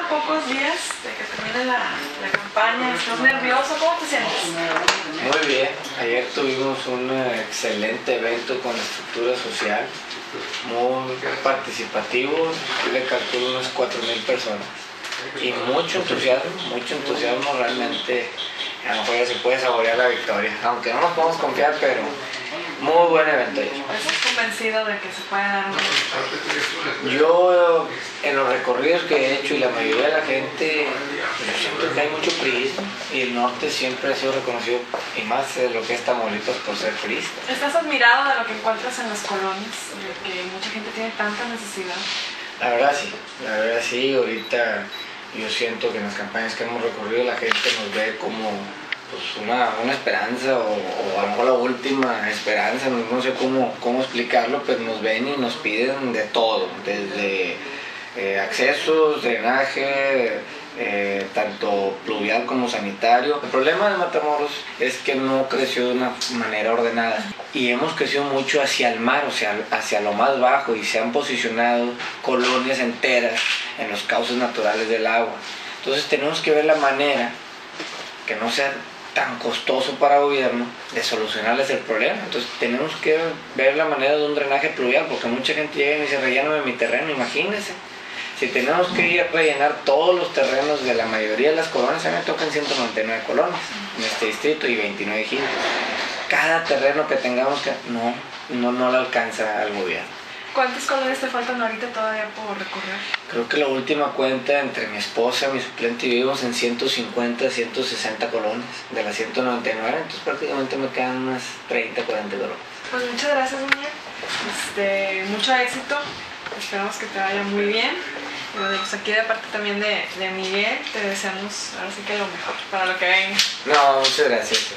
pocos días de que termine la campaña. ¿Estás nervioso? ¿Cómo te sientes? Muy bien. Ayer tuvimos un excelente evento con la estructura social, muy participativo. Yo le calculo unas 4,000 personas. Y mucho entusiasmo realmente. A lo mejor ya se puede saborear la victoria, aunque no nos podemos confiar, pero muy buen evento ayer. ¿Estás convencido de que se puede dar un resultado? Yo, en los recorridos que he hecho y la mayoría de la gente, yo siento que hay mucho priismo y el norte siempre ha sido reconocido, y más de lo que es Tamaulipas, por ser priista. ¿Estás admirado de lo que encuentras en las colonias, de que mucha gente tiene tanta necesidad? La verdad sí, ahorita yo siento que en las campañas que hemos recorrido la gente nos ve como pues, una esperanza o a lo mejor la última esperanza, no sé cómo explicarlo, pero nos ven y nos piden de todo, desde accesos, drenaje, tanto pluvial como sanitario. El problema de Matamoros es que no creció de una manera ordenada y hemos crecido mucho hacia el mar, o sea, hacia lo más bajo, y se han posicionado colonias enteras en los cauces naturales del agua. Entonces tenemos que ver la manera que no sea tan costoso para el gobierno de solucionarles el problema. Entonces tenemos que ver la manera de un drenaje pluvial, porque mucha gente llega y me dice, relléname mi terreno, imagínense. Si tenemos que ir a rellenar todos los terrenos de la mayoría de las colonias, a mí me tocan 199 colonias en este distrito y 29 ejidos. Cada terreno que tengamos que no le alcanza al gobierno. ¿Cuántas colonias te faltan ahorita todavía por recorrer? Creo que la última cuenta entre mi esposa, mi suplente y yo vivimos en 150, 160 colonias de las 199, entonces prácticamente me quedan unas 30, 40 colonias. Pues muchas gracias, Miguel. Mucho éxito. Esperamos que te vaya muy bien. Y bueno, pues aquí de parte también de Miguel, te deseamos ahora sí que lo mejor para lo que venga. No, muchas gracias.